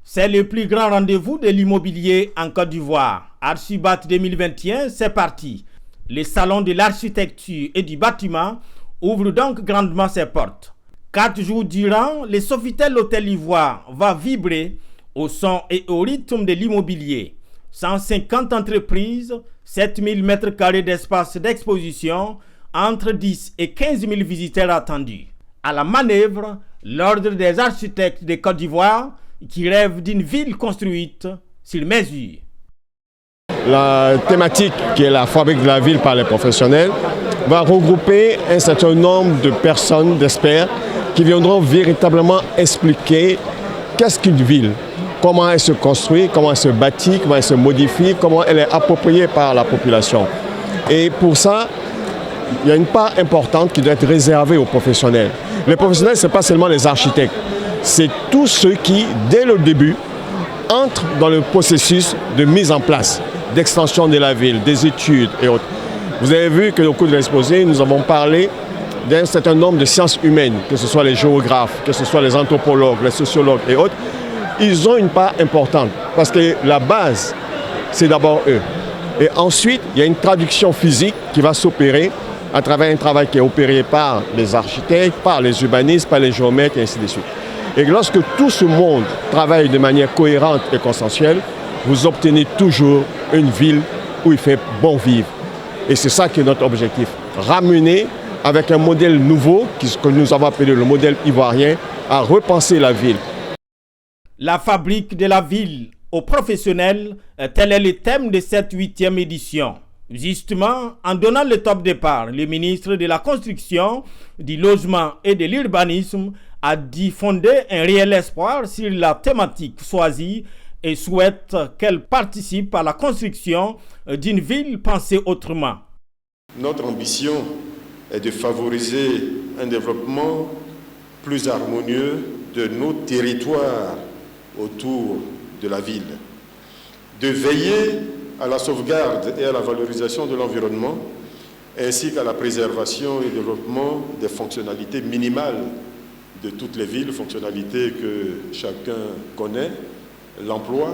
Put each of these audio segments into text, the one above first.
C'est le plus grand rendez-vous de l'immobilier en Côte d'Ivoire. Archibat 2021, c'est parti. Le salon de l'architecture et du bâtiment ouvre donc grandement ses portes. 4 jours durant, le Sofitel Hôtel Ivoire va vibrer au son et au rythme de l'immobilier. 150 entreprises, 7000 m² d'espace d'exposition, entre 10 et 15 000 visiteurs attendus. À la manœuvre, l'Ordre des architectes de Côte d'Ivoire qui rêve d'une ville construite sur mesure. La thématique qui est la fabrique de la ville par les professionnels va regrouper un certain nombre de personnes, d'experts, qui viendront véritablement expliquer qu'est-ce qu'une ville, comment elle se construit, comment elle se bâtit, comment elle se modifie, comment elle est appropriée par la population. Et pour ça, il y a une part importante qui doit être réservée aux professionnels. Les professionnels, ce n'est pas seulement les architectes, c'est tous ceux qui, dès le début, entrent dans le processus de mise en place, d'extension de la ville, des études et autres. Vous avez vu qu'au cours de l'exposé, nous avons parlé d'un certain nombre de sciences humaines, que ce soit les géographes, que ce soit les anthropologues, les sociologues et autres. Ils ont une part importante parce que la base, c'est d'abord eux. Et ensuite, il y a une traduction physique qui va s'opérer à travers un travail qui est opéré par les architectes, par les urbanistes, par les géomètres et ainsi de suite. Et lorsque tout ce monde travaille de manière cohérente et consensuelle, vous obtenez toujours une ville où il fait bon vivre. Et c'est ça qui est notre objectif. Ramener avec un modèle nouveau, que nous avons appelé le modèle ivoirien, à repenser la ville. La fabrique de la ville aux professionnels, tel est le thème de cette 8e édition. Justement, en donnant le top départ, le ministre de la Construction, du Logement et de l'Urbanisme a dit fonder un réel espoir sur la thématique choisie et souhaite qu'elle participe à la construction d'une ville pensée autrement. Notre ambition est de favoriser un développement plus harmonieux de nos territoires autour de la ville, de veiller à la sauvegarde et à la valorisation de l'environnement, ainsi qu'à la préservation et développement des fonctionnalités minimales de toutes les villes, fonctionnalités que chacun connaît, l'emploi.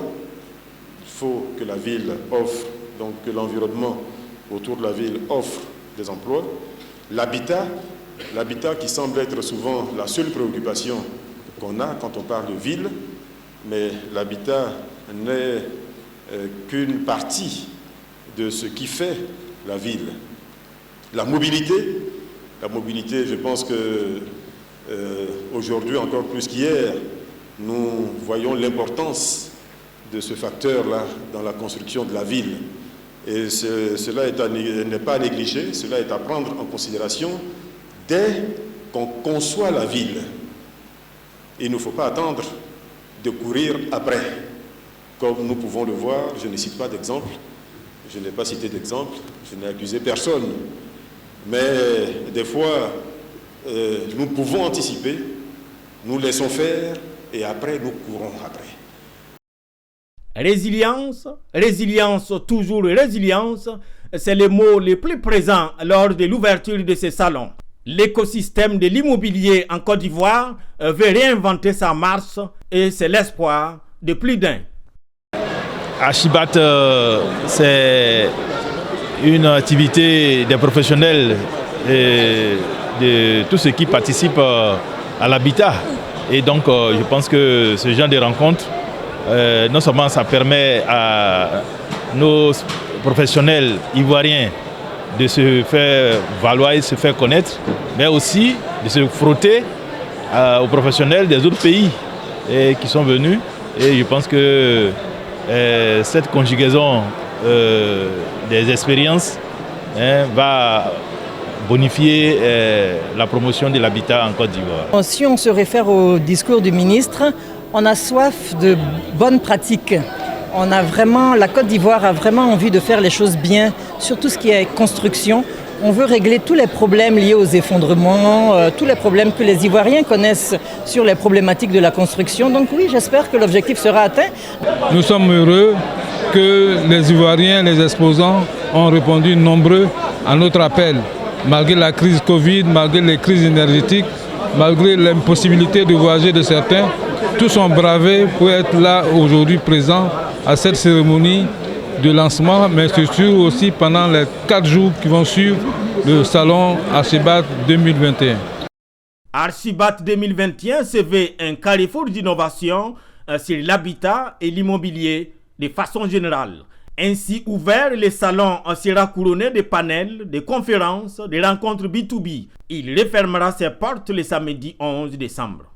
Il faut que la ville offre, donc que l'environnement autour de la ville offre des emplois. L'habitat qui semble être souvent la seule préoccupation qu'on a quand on parle de ville, mais l'habitat n'est qu'une partie de ce qui fait la ville. La mobilité, je pense que aujourd'hui, encore plus qu'hier, nous voyons l'importance de ce facteur-là dans la construction de la ville. Et cela n'est pas à négliger, cela est à prendre en considération dès qu'on conçoit la ville. Il ne faut pas attendre de courir après. Comme nous pouvons le voir, je ne cite pas d'exemple, je n'ai pas cité d'exemple, je n'ai accusé personne. Mais des fois, nous pouvons anticiper, nous laissons faire et après nous courons après. Résilience, résilience, toujours résilience, c'est le mot le plus présent lors de l'ouverture de ce salon. L'écosystème de l'immobilier en Côte d'Ivoire veut réinventer sa marche et c'est l'espoir de plus d'un. Archibat, c'est une activité des professionnels et de tous ceux qui participent à l'habitat. Et donc, je pense que ce genre de rencontres, non seulement ça permet à nos professionnels ivoiriens de se faire valoir et de se faire connaître, mais aussi de se frotter aux professionnels des autres pays qui sont venus. Et je pense que cette conjugaison des expériences va bonifier la promotion de l'habitat en Côte d'Ivoire. Si on se réfère au discours du ministre, on a soif de bonnes pratiques. La Côte d'Ivoire a vraiment envie de faire les choses bien, sur tout ce qui est construction. On veut régler tous les problèmes liés aux effondrements, tous les problèmes que les Ivoiriens connaissent sur les problématiques de la construction. Donc oui, j'espère que l'objectif sera atteint. Nous sommes heureux que les Ivoiriens, les exposants, ont répondu nombreux à notre appel. Malgré la crise Covid, malgré les crises énergétiques, malgré l'impossibilité de voyager de certains, tous ont bravé pour être là aujourd'hui présents à cette cérémonie de lancement, mais surtout aussi pendant les 4 jours qui vont suivre le salon Archibat 2021. Archibat 2021 se veut un carrefour d'innovation sur l'habitat et l'immobilier de façon générale. Ainsi ouvert, le salon sera couronné de panels, de conférences, de rencontres B2B. Il refermera ses portes le samedi 11 décembre.